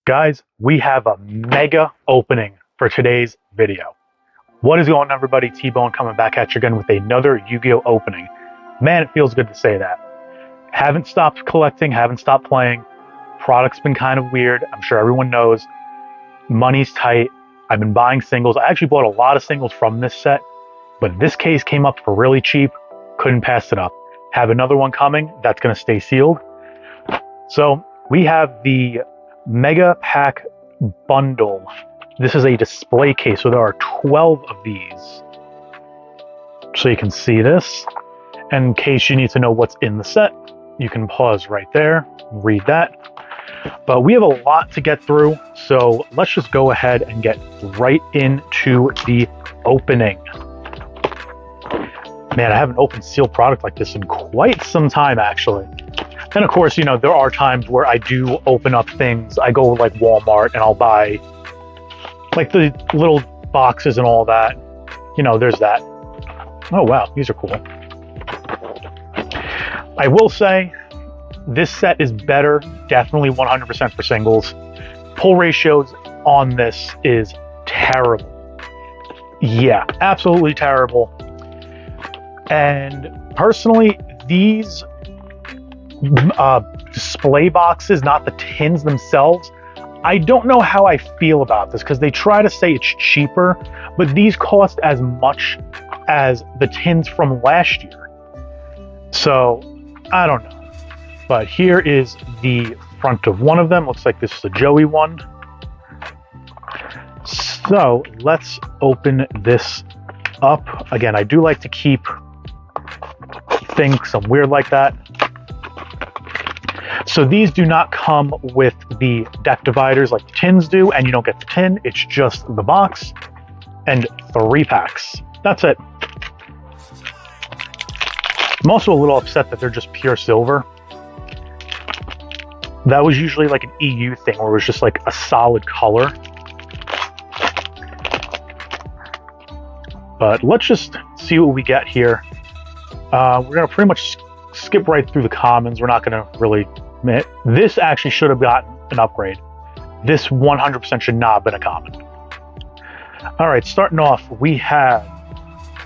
Guys, we have a mega opening for today's video. What is going on, everybody? T-Bone coming back at you again with another Yu-Gi-Oh! Opening. Man, it feels good to say that. Haven't stopped collecting, haven't stopped playing. Product's been kind of weird. I'm sure everyone knows. Money's tight. I've been buying singles. I actually bought a lot of singles from this set, but this case came up for really cheap. Couldn't pass it up. Have another one coming that's going to stay sealed. So we have the Mega Pack Bundle. This is a display case, so there are 12 of these. So you can see this. In case you need to know what's in the set, you can pause right there, read that. But we have a lot to get through, so let's just go ahead and get right into the opening. Man, I haven't opened sealed product like this in quite some time, actually. And of course, you know, there are times where I do open up things. I go like Walmart and I'll buy like the little boxes and all that. You know, there's that. Oh, wow, these are cool. I will say this set is better, definitely 100% for singles. Pull ratios on this is terrible. Yeah, absolutely terrible. And personally, these display boxes, not the tins themselves, I don't know how I feel about this because they try to say it's cheaper, but these cost as much as the tins from last year. So I don't know. But here is the front of one of them. Looks like this is a Joey one. So let's open this up. Again, I do like to keep things some weird like that. So these do not come with the deck dividers like the tins do, and you don't get the tin. It's just the box and 3 packs. That's it. I'm also a little upset that they're just pure silver. That was usually like an EU thing where it was just like a solid color. But let's just see what we get here. We're going to pretty much skip right through the commons. We're not going to really admit. This actually should have gotten an upgrade. This 100% should not have been a common. All right, starting off, we have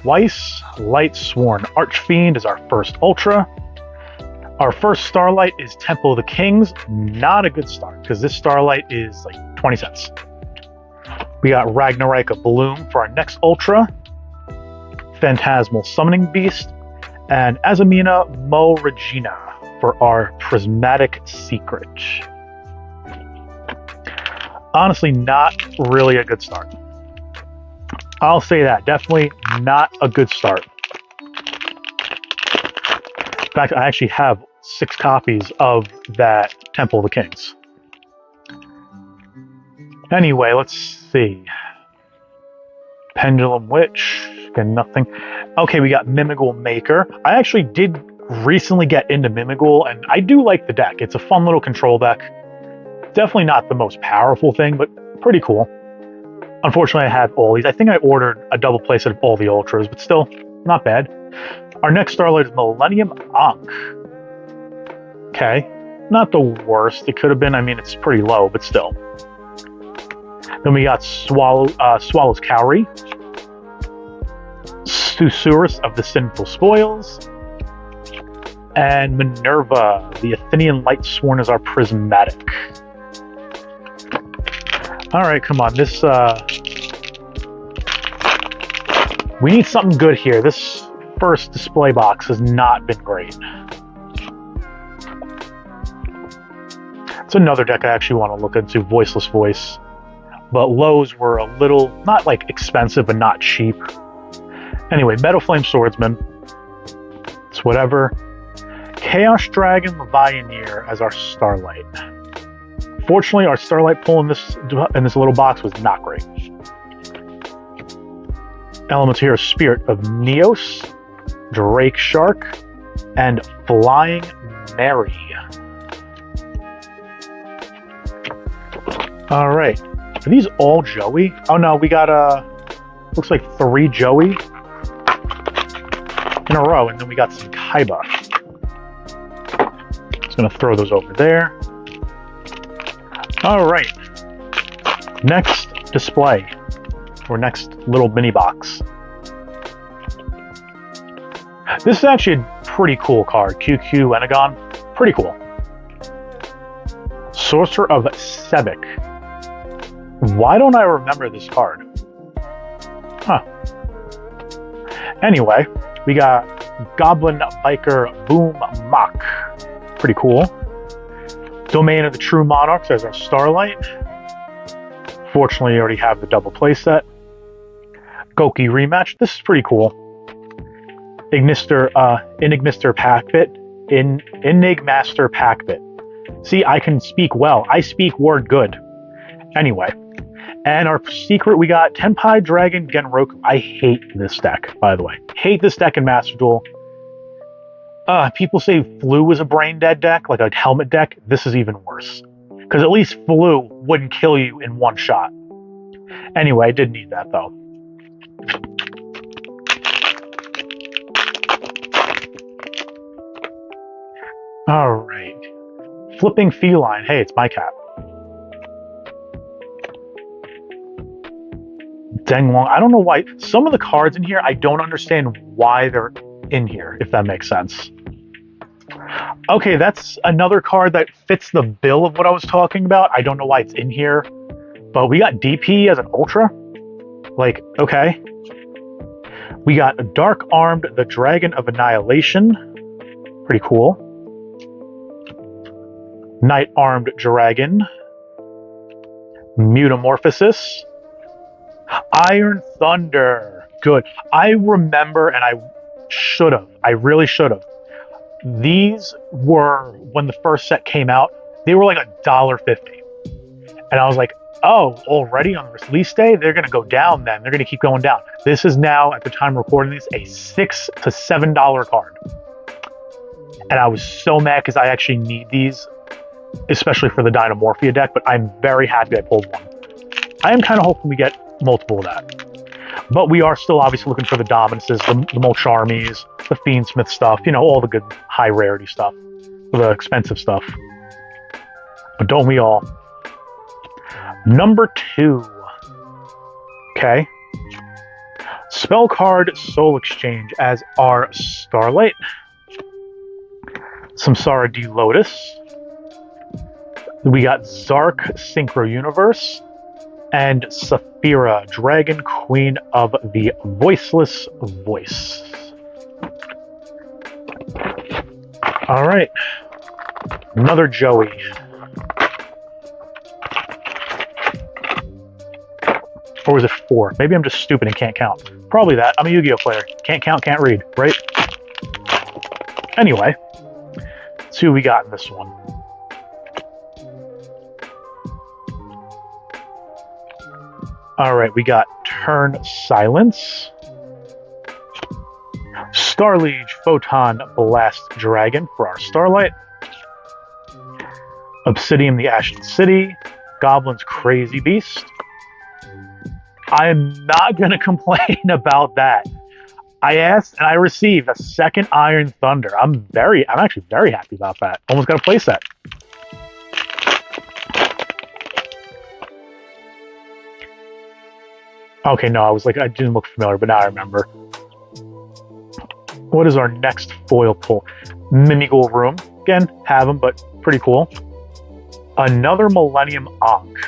Weiss, Lightsworn Archfiend is our first Ultra. Our first Starlight is Temple of the Kings. Not a good start, because this Starlight is like 20 cents. We got Ragnarok Bloom for our next Ultra. Phantasmal Summoning Beast. And Azamina Mo Regina for our Prismatic Secret. Honestly, not really a good start. I'll say that. Definitely not a good start. In fact, I actually have 6 copies of that Temple of the Kings. Anyway, let's see. Pendulum Witch. Again, nothing. Okay, we got Mimigul Maker. I actually did recently get into Mimigul, and I do like the deck. It's a fun little control deck. Definitely not the most powerful thing, but pretty cool. Unfortunately, I have all these. I think I ordered a double playset of all the Ultras, but still, not bad. Our next Starlight is Millennium Ankh. Okay, not the worst it could have been. I mean, it's pretty low, but still. Then we got Swallow's Cowrie. Susurrus of the Sinful Spoils. And Minerva, the Athenian Lightsworn, is our Prismatic. Alright, come on. This, we need something good here. This first display box has not been great. It's another deck I actually want to look into, Voiceless Voice. But lows were a little, not like expensive, but not cheap. Anyway, Metal Flame Swordsman. It's whatever. Chaos Dragon Levianeer as our Starlight. Fortunately, our Starlight pull in this little box was not great. Elements here are Spirit of Neos, Drake Shark, and Flying Mary. Alright. Are these all Joey? Oh no, we got looks like 3 Joey in a row, and then we got some Kaiba. Just gonna throw those over there. All right, Next display, or next little mini box. This is actually a pretty cool card. QQ Enagon, pretty cool. Sorcerer of Sebek. Why don't I remember this card? Huh. Anyway, we got Goblin Biker Boom Mock. Pretty cool. Domain of the True Monarchs as our Starlight. Fortunately, I already have the double playset. Goki Rematch. This is pretty cool. Enigmaster Packbit. Enigmaster Packbit. See, I can speak well. I speak word good. Anyway. And our secret, we got Tenpai Dragon Genroku. I hate this deck, by the way. Hate this deck in Master Duel. People say Flu was a brain dead deck, like a helmet deck. This is even worse. Because at least Flu wouldn't kill you in one shot. Anyway, I did need that, though. Alright. Flipping Feline. Hey, it's my cat. Denglong. I don't know why. Some of the cards in here, I don't understand why they're in here, if that makes sense. Okay, that's another card that fits the bill of what I was talking about. I don't know why it's in here. But we got DP as an Ultra. Like, okay. We got Dark Armed, the Dragon of Annihilation. Pretty cool. Night Armed Dragon. Mutamorphosis. Iron Thunder. Good. I remember, and I should have. I really should have. These were, when the first set came out, they were like $1.50. And I was like, oh, already on the release day? They're going to go down then. They're going to keep going down. This is now, at the time recording this, a $6 to $7 card. And I was so mad because I actually need these, especially for the Dynamorphia deck, but I'm very happy I pulled one. I am kind of hoping we get multiple of that. But we are still obviously looking for the Dominances, the Molcharmies, the Fiendsmith stuff, you know, all the good high rarity stuff, the expensive stuff. But don't we all? Number 2. Okay. Spell card Soul Exchange as our Starlight. Samsara D. Lotus. We got Zark Synchro Universe. And Saphira, Dragon Queen of the Voiceless Voice. All right. Another Joey. Or was it 4? Maybe I'm just stupid and can't count. Probably that. I'm a Yu-Gi-Oh player. Can't count, can't read, right? Anyway. Let's see who we got in this one. Alright, we got Turn Silence. Starliege Photon Blast Dragon for our Starlight. Obsidian the Ashen City. Goblin's Crazy Beast. I am not going to complain about that. I asked and I received a second Iron Thunder. I'm actually very happy about that. Almost got a playset. Okay, no, I didn't look familiar, but now I remember. What is our next foil pull? Mimigal Room. Again, have them, but pretty cool. Another Millennium Ankh.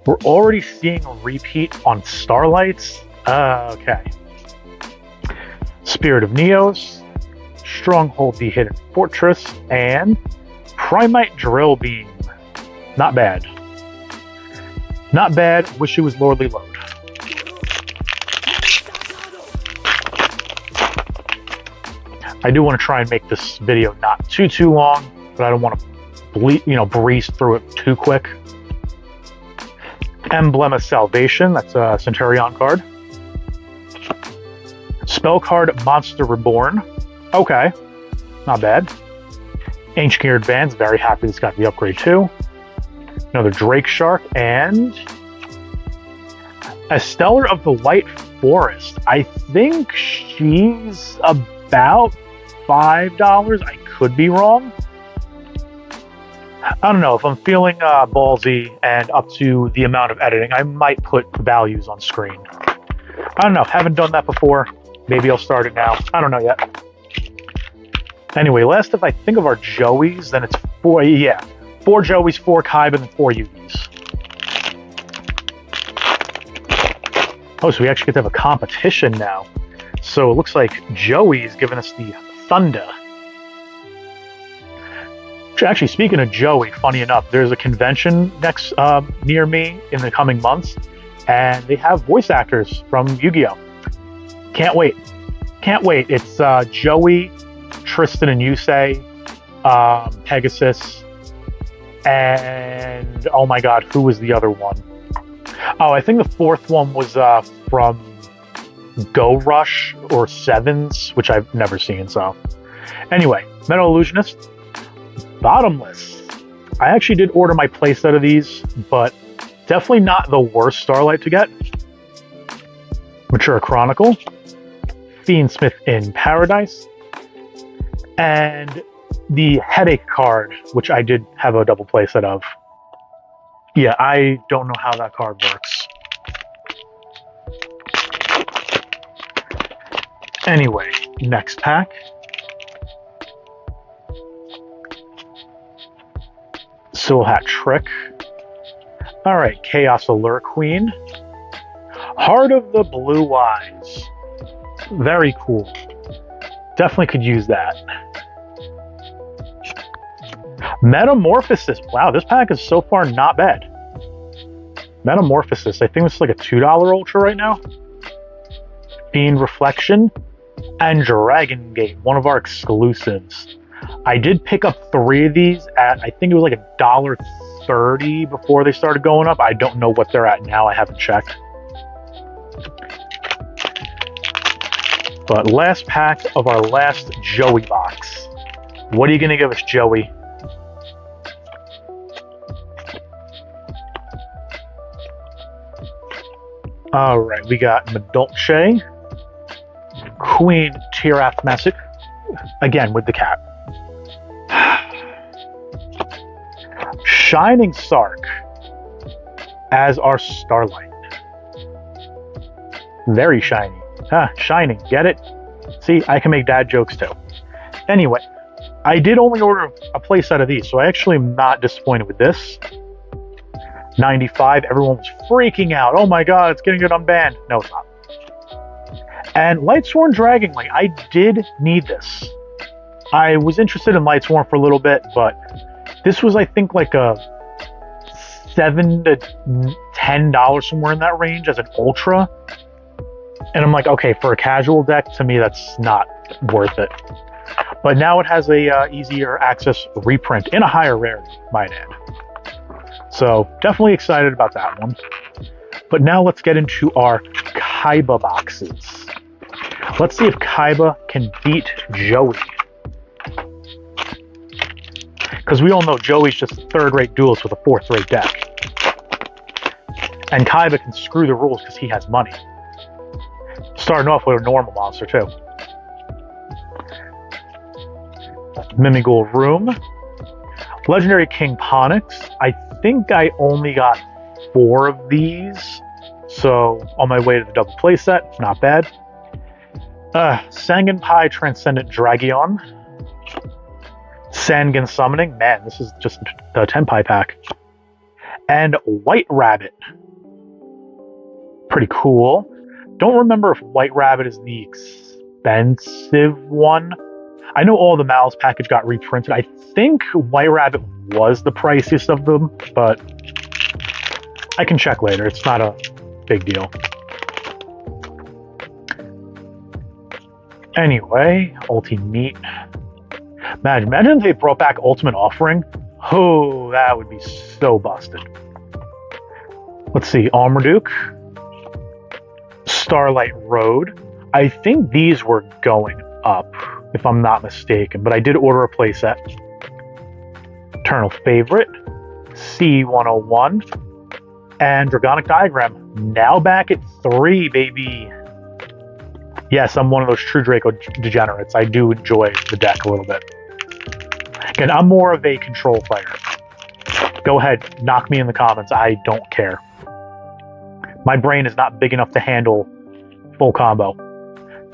We're already seeing a repeat on Starlights. Okay. Spirit of Neos. Stronghold the Hidden Fortress. And Primite Drill Beam. Not bad. Not bad. Wish it was Lordly Load. I do want to try and make this video not too long, but I don't want to breeze through it too quick. Emblem of Salvation. That's a Centurion card. Spell card Monster Reborn. Okay. Not bad. Ancient Gear Advance. Very happy this got the upgrade too. Another Drake Shark, and a Stellar of the White Forest. I think she's about $5. I could be wrong. I don't know, if I'm feeling ballsy and up to the amount of editing, I might put values on screen. I don't know, haven't done that before. Maybe I'll start it now. I don't know yet. Anyway, last if I think of our Joeys, then it's 4 Joeys, 4 Kaiba, and 4 Yugis. Oh, so we actually get to have a competition now. So it looks like Joey's giving us the Thunder. Actually, speaking of Joey, funny enough, there's a convention next near me in the coming months, and they have voice actors from Yu-Gi-Oh! Can't wait. Can't wait. It's Joey, Tristan and Yusei, Pegasus, and oh my god, who was the other one? Oh, I think the fourth one was from Go Rush or Sevens, which I've never seen, so. Anyway, Metal Illusionist, Bottomless. I actually did order my playset of these, but definitely not the worst Starlight to get. Mature Chronicle, Fiendsmith in Paradise, and the Headache card, which I did have a double playset of. Yeah, I don't know how that card works. Anyway, next pack. Soul Hat Trick. Alright, Chaos Allure Queen. Heart of the Blue Eyes. Very cool. Definitely could use that. Metamorphosis. Wow, this pack is so far not bad. Metamorphosis. I think this is like a $2 Ultra right now. Fiend Reflection. And Dragon Gate, one of our exclusives. I did pick up 3 of these at, I think it was like $1.30 before they started going up. I don't know what they're at now. I haven't checked. But last pack of our last Joey box. What are you going to give us, Joey? All right, we got Madolche, Queen Tirath Messick, again with the cat. Shining Sark as our Starlight. Very shiny. Shining, get it? See, I can make dad jokes too. Anyway, I did only order a playset of these, so I actually am not disappointed with this. 95, everyone was freaking out. Oh my god, it's getting it unbanned. No, it's not. And Lightsworn Dragonlink, I did need this. I was interested in Lightsworn for a little bit, but this was, I think, like a $7 to $10 somewhere in that range as an Ultra. And I'm like, okay, for a casual deck, to me, that's not worth it. But now it has a easier access reprint in a higher rarity, might add. So definitely excited about that one. But now let's get into our Kaiba boxes. Let's see if Kaiba can beat Joey. Because we all know Joey's just a third-rate duelist with a fourth-rate deck. And Kaiba can screw the rules because he has money. Starting off with a normal monster, too. Mimigul Room. Legendary King Ponix. I think I only got 4 of these. So, on my way to the double playset. Not bad. Sangenpai Transcendent Dragion. Sangan Summoning. Man, this is just the Tenpai pack. And White Rabbit. Pretty cool. Don't remember if White Rabbit is the expensive one. I know all the Mal's package got reprinted. I think White Rabbit was the priciest of them, but I can check later. It's not a big deal. Anyway, Ultimate. Imagine if they brought back Ultimate Offering. Oh, that would be so busted. Let's see, Armorduke. Starlight Road. I think these were going up, if I'm not mistaken, but I did order a playset. Eternal Favorite, C101, and Dragonic Diagram, now back at 3, baby. Yes, I'm one of those true Draco degenerates. I do enjoy the deck a little bit. Again, I'm more of a control player. Go ahead, knock me in the comments. I don't care. My brain is not big enough to handle full combo,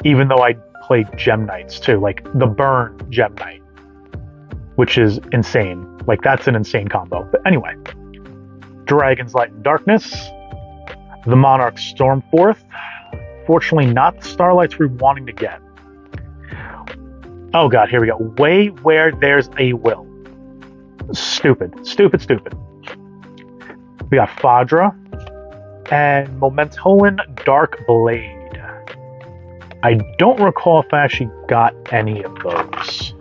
even though I played Gem Knights too, like the Burn Gem Knight, which is insane. Like, that's an insane combo. But anyway, Dragon's Light and Darkness, the Monarch Stormforth. Fortunately, not the Starlights we're wanting to get. Oh god, here we go. Way where there's a will. Stupid, stupid, stupid. We got Fadra and Momentolan Dark Blade. I don't recall if I actually got any of those.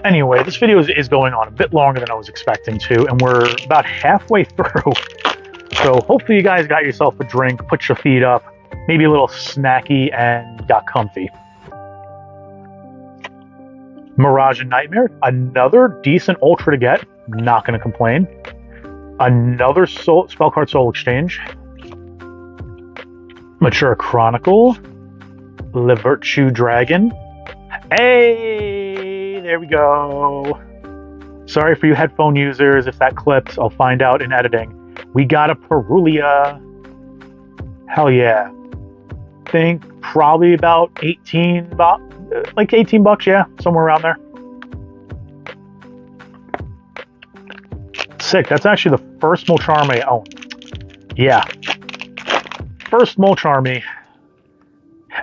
Anyway, this video is going on a bit longer than I was expecting to, and we're about halfway through. So hopefully you guys got yourself a drink, put your feet up, maybe a little snacky, and got comfy. Mirage and Nightmare, another decent Ultra to get, not going to complain. Another spell card soul exchange. Mature Chronicle, Le Virtue Dragon. Hey, there we go. Sorry for you headphone users if that clips. I'll find out in editing. We got a Perulia. Hell yeah. Think probably about 18 bucks. Like 18 bucks, yeah, somewhere around there. Sick. That's actually the first Molcharme I own. Yeah. First Molcharme.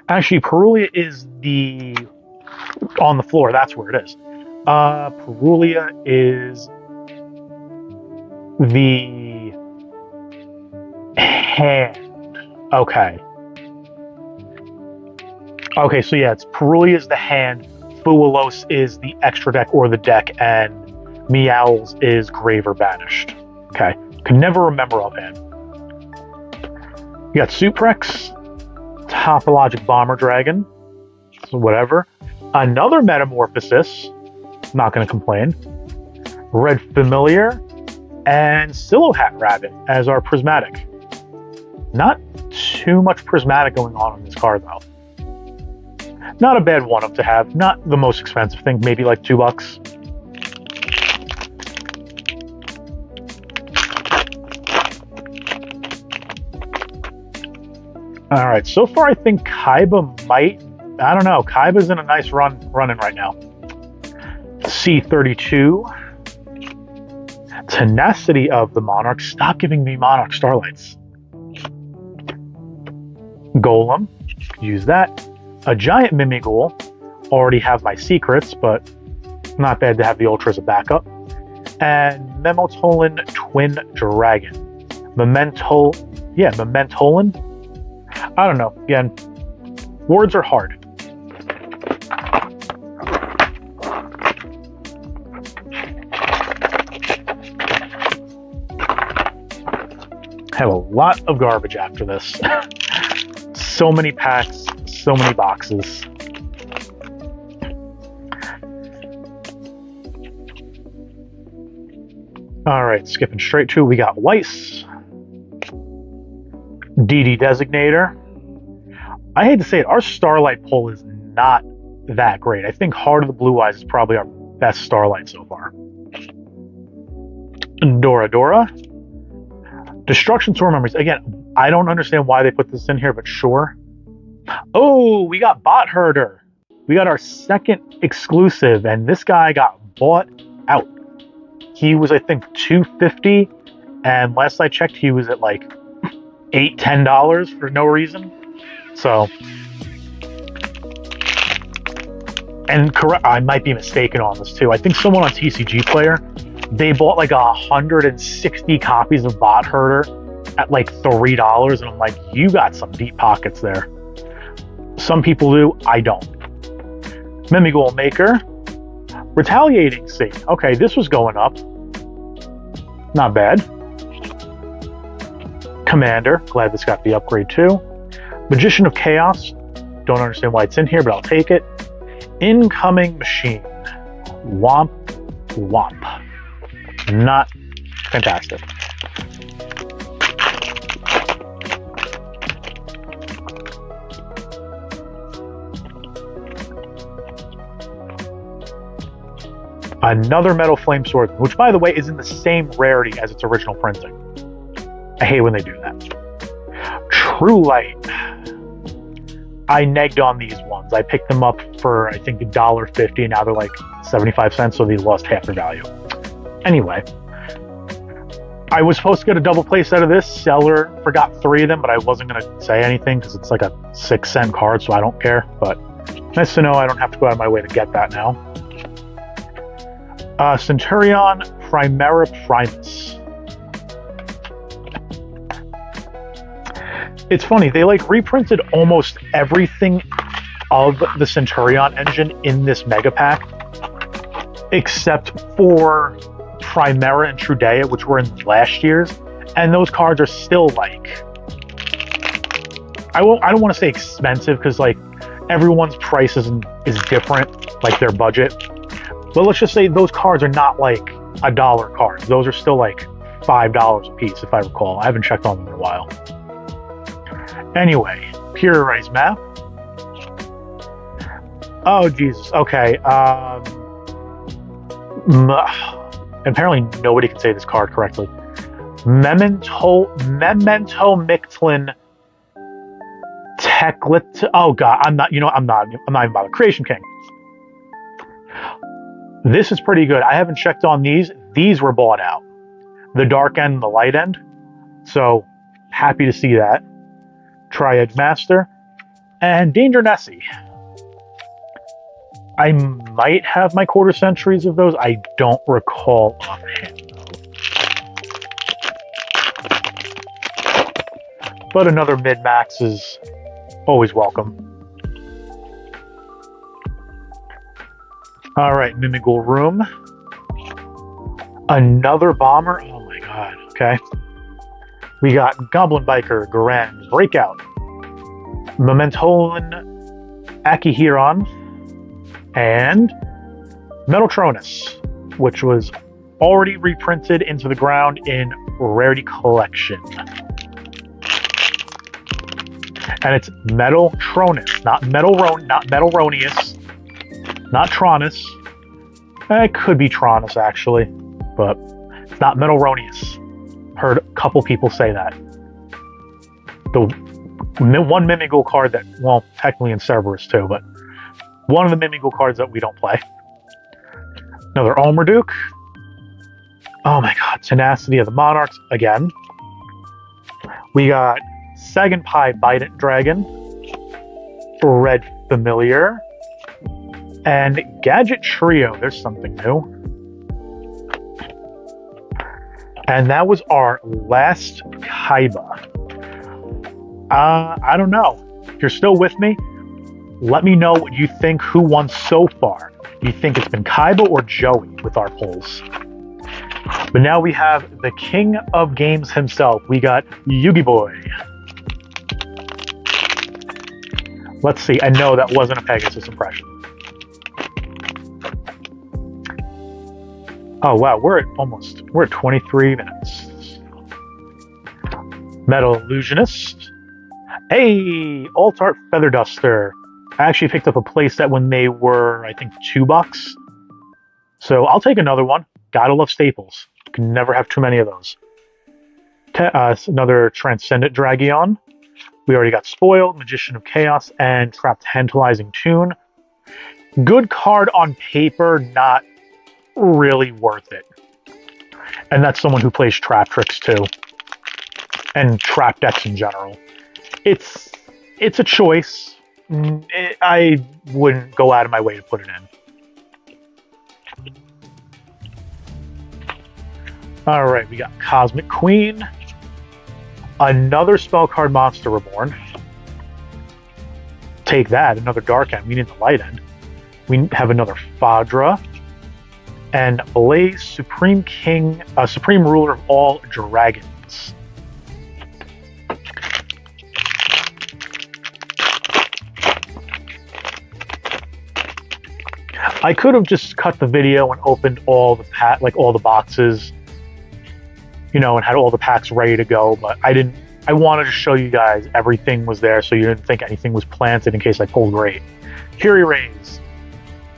Actually, Perulia is the on the floor. That's where it is. Perulia is the hand. Okay. Okay, so yeah, it's Perulia is the hand, Fuelos is the extra deck or the deck, and Meowls is Grave or Banished. Okay, can never remember offhand. You got Suprex, Topologic Bomber Dragon, so whatever. Another Metamorphosis, not going to complain. Red Familiar, and Silohat Rabbit as our Prismatic. Not too much Prismatic going on this card though. Not a bad one-up to have. Not the most expensive thing. Maybe like $2. All right. So far, I think Kaiba might. I don't know. Kaiba's in a nice running right now. C32. Tenacity of the Monarch. Stop giving me Monarch Starlights. Golem. Use that. A giant Mimighoul. Already have my secrets, but not bad to have the Ultra as a backup. And Memotolan Twin Dragon. Mementolan? I don't know. Again, words are hard. Have a lot of garbage after this. So many packs. So many boxes. All right, skipping straight to, we got Weiss, DD Designator. I hate to say it, our Starlight pull is not that great. I think Heart of the Blue Eyes is probably our best Starlight so far. Dora. Destruction Storm Memories. Again, I don't understand why they put this in here, but sure. Oh, we got Bot Herder. We got our second exclusive, and this guy got bought out. He was, I think, $250, and last I checked, he was at like $8, $10 for no reason. So, and correct, I might be mistaken on this too. I think someone on TCG Player, they bought like 160 copies of Bot Herder at like $3, and I'm like, you got some deep pockets there. Some people do, I don't. Mimighoul Maker. Retaliating Sea. Okay, this was going up. Not bad. Commander. Glad this got the upgrade too. Magician of Chaos. Don't understand why it's in here, but I'll take it. Incoming Machine. Womp. Not fantastic. Another metal flame swordsman, which by the way is in the same rarity as its original printing. I hate when they do that. True Light. I negged on these ones. I picked them up for, I think, $1.50, and now they're like 75 cents, so they lost half their value. Anyway, I was supposed to get a double place out of this. Seller forgot 3 of them, but I wasn't going to say anything because it's like a 6-cent card, so I don't care. But nice to know I don't have to go out of my way to get that now. Centurion Primera Primus. It's funny, they like reprinted almost everything of the Centurion engine in this mega pack, except for Primera and Trudea, which were in last year's, and those cards are still like, I don't want to say expensive because like everyone's price is different, like their budget. But let's just say those cards are not like $1 cards. Those are still like $5 a piece, if I recall. I haven't checked on them in a while. Anyway, Pure Rise map. Oh, Jesus. Okay. Apparently nobody can say this card correctly. Memento Mictlin Teklit. Oh, God. I'm not even about Creation King. This is pretty good. I haven't checked on these. These were bought out. The dark end and the light end. So, happy to see that. Triad Master. And Danger Nessie. I might have my quarter centuries of those. I don't recall offhand. But another mid-max is always welcome. All right, Mimigul Room. Another bomber. Oh my God. Okay. We got Goblin Biker, Garand, Breakout, Mementolan Akihiron, and Metaltronus, which was already reprinted into the ground in Rarity Collection. And it's Metaltronus, not Metalronius. Not Tronus. It could be Tronus, actually. But it's not Metalronius. Heard a couple people say that. The one Mimigul card that, well, technically in Cerberus too, but one of the Mimigul cards that we don't play. Another Olmerduke. Oh my God. Tenacity of the Monarchs again. We got Saganpai Bident Dragon. Red Familiar. And Gadget Trio, there's something new. And that was our last Kaiba. I don't know. If you're still with me, let me know what you think who won so far. Do you think it's been Kaiba or Joey with our polls? But now we have the king of games himself. We got Yugi Boy. Let's see. I know that wasn't a Pegasus impression. Oh wow, we're at 23 minutes. Metal Illusionist. Hey, Alt Art Feather Duster. I actually picked up a playset when they were, I think, $2. So I'll take another one. Gotta love staples. Can never have too many of those. Another Transcendent Dragion. We already got Spoiled, Magician of Chaos, and Trapped Tantalizing Tune. Good card on paper, not really worth it. And that's someone who plays trap tricks too. And trap decks in general. It's a choice. I wouldn't go out of my way to put it in. Alright, we got Cosmic Queen. Another spell card Monster Reborn. Take that, another dark end. We need the light end. We have another Fadra. And Blaze, Supreme King, Supreme Ruler of all Dragons. I could have just cut the video and opened all the boxes, you know, and had all the packs ready to go, but I didn't. I wanted to show you guys everything was there so you didn't think anything was planted in case I pulled great. Fury Rays,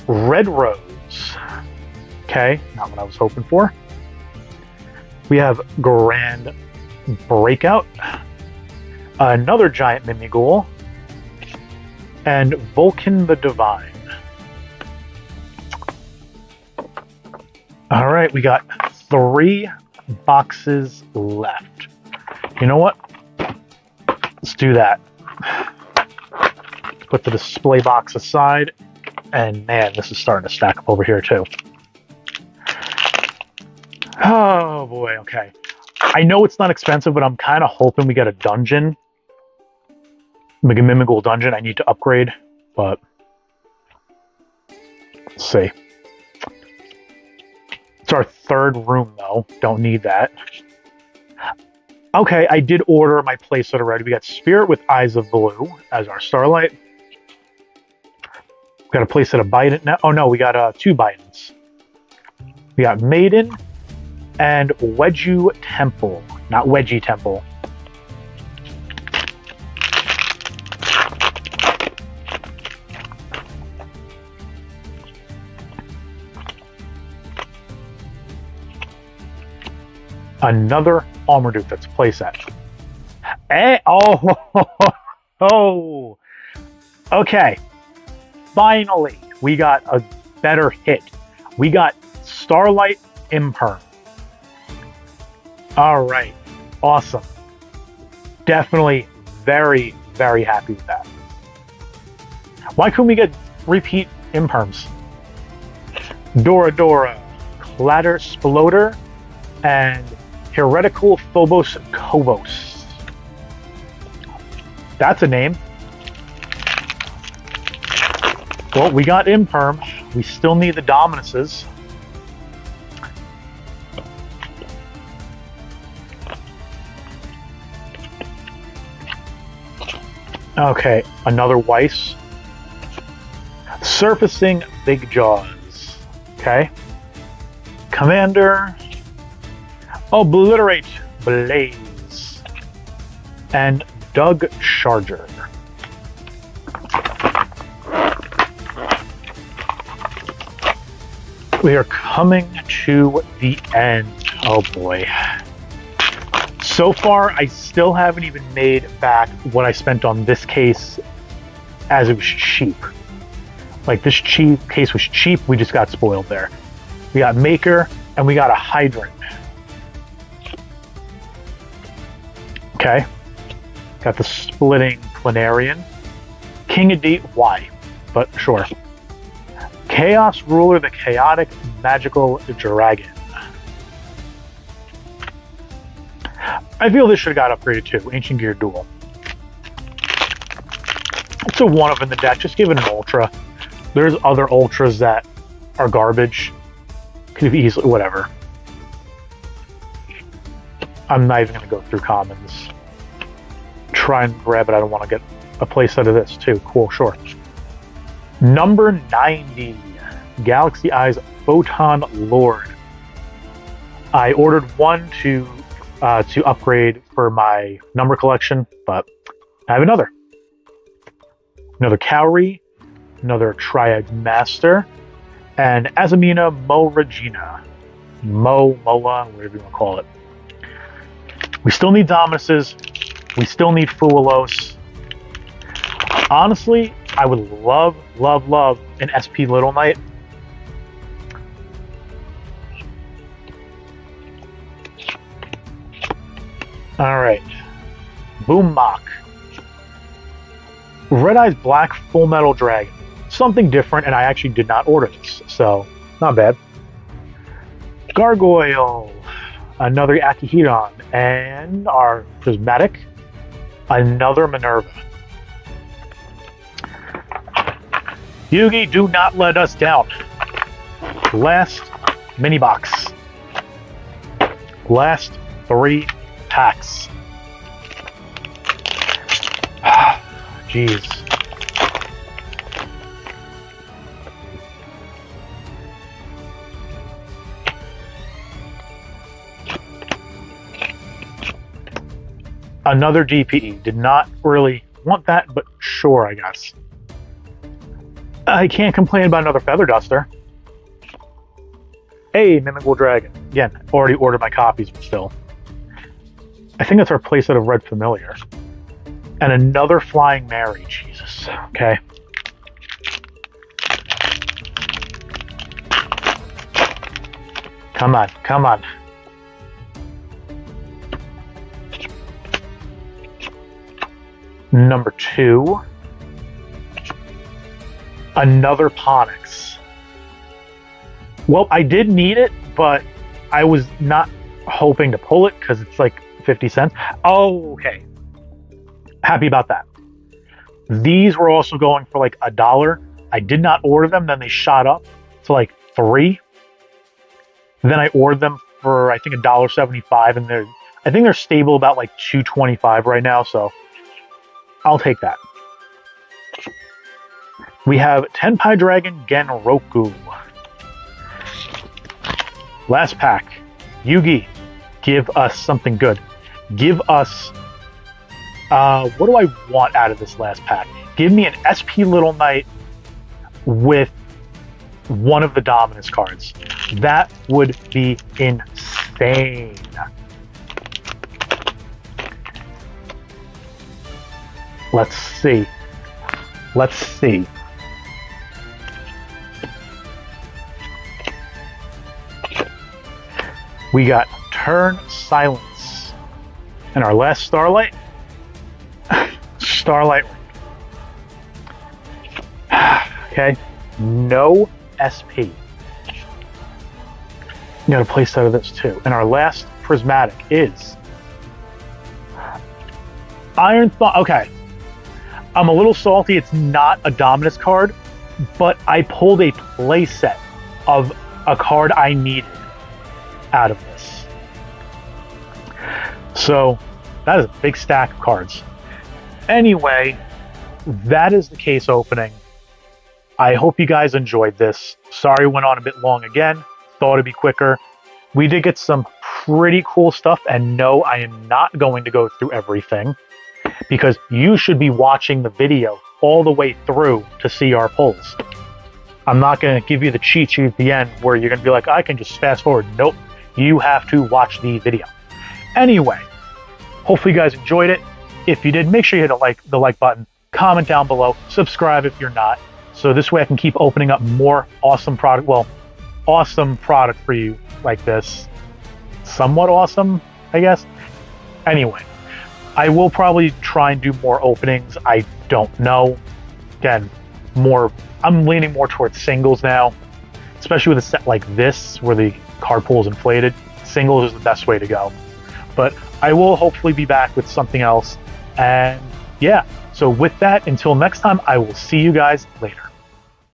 Red Rose, Okay, not what I was hoping for. We have Grand Breakout, another giant Mimighoul, and Vulcan the Divine. All right, we got 3 boxes left. You know what? Let's do that. Put the display box aside, and man, this is starting to stack up over here too. Oh boy, okay. I know it's not expensive, but I'm kind of hoping we get a dungeon. Like a Mimighoul dungeon. I need to upgrade, but let's see. It's our 3rd room though. Don't need that. Okay, I did order my playset already. We got Spirit with Eyes of Blue as our Starlight. We got a playset of Biden now. Oh no, we got 2 Bidens. We got Maiden and Wedgie Temple, not Wedgie Temple. Another Armorduke that's a playset. Oh, okay. Finally, we got a better hit. We got Starlight Imperm. All right, awesome. Definitely very, very happy with that. Why couldn't we get repeat Imperms? Dora, Clatter Sploder, and Heretical Phobos Kovos. That's a name. Well, we got Imperm. We still need the Dominuses. Okay, another Weiss. Surfacing Big Jaws. Okay. Commander. Obliterate Blaze. And Doug Charger. We are coming to the end. Oh boy. So far, I still haven't even made back what I spent on this case as it was cheap. Like, this case was cheap, we just got spoiled there. We got Maker, and we got a Hydrant. Okay. Got the Splitting Planarian. King of D, why? But sure. Chaos Ruler, the Chaotic Magical Dragon. I feel this should have got upgraded too. Ancient Gear Duel. It's a 1-of in the deck. Just give it an Ultra. There's other Ultras that are garbage. Could be easily, whatever. I'm not even going to go through commons. Try and grab it. I don't want to get a playset of this too. Cool, sure. Number 90. Galaxy Eyes Photon Lord. I ordered one to upgrade for my number collection, but I have another. Another Cowrie, another Triad Master, and Azamina Mo Regina. Mola, whatever you want to call it. We still need Dominuses. We still need Fuelos. Honestly, I would love an SP Little Knight. Alright. Boom Mock. Red Eyes Black Full Metal Dragon. Something different, and I actually did not order this, so not bad. Gargoyle. Another Akihedon. And our Prismatic. Another Minerva. Yugi, do not let us down. Last mini box. Last 3 packs. Jeez. Another DPE. Did not really want that, but sure, I guess. I can't complain about another Feather Duster. Hey, Mimical Dragon. Again, already ordered my copies, but still. I think that's our playset of Red Familiar. And another Flying Mary. Jesus. Okay. Come on, come on. Number 2. Another Ponix. Well, I did need it, but I was not hoping to pull it because it's like 50 cents. Oh, okay. Happy about that. These were also going for like $1. I did not order them, then they shot up to like $3. Then I ordered them for I think $1.75, and I think they're stable about like $2.25 right now, so I'll take that. We have Tenpai Dragon Genroku. Last pack. Yugi, give us something good. Give us, what do I want out of this last pack? Give me an SP Little Knight with one of the Dominus cards. That would be insane. Let's see. Let's see. We got Turn Silence. And our last Starlight. Starlight. Okay. No SP. You got a place out of this too. And our last Prismatic is Iron Thought. Okay. I'm a little salty. It's not a Dominus card, but I pulled a playset of a card I needed out of this. So that is a big stack of cards. Anyway, that is the case opening. I hope you guys enjoyed this. Sorry it went on a bit long again. Thought it'd be quicker. We did get some pretty cool stuff, and no, I am not going to go through everything because you should be watching the video all the way through to see our pulls. I'm not going to give you the cheat sheet at the end where you're going to be like, I can just fast forward. Nope. You have to watch the video. Anyway, hopefully you guys enjoyed it. If you did, make sure you hit the like button, comment down below, subscribe if you're not, so this way I can keep opening up more awesome product, well, awesome product for you like this. Somewhat awesome, I guess. Anyway, I will probably try and do more openings. I don't know. Again, I'm leaning more towards singles now, especially with a set like this where the card pool is inflated. Singles is the best way to go. But I will hopefully be back with something else. And yeah, so with that, until next time, I will see you guys later.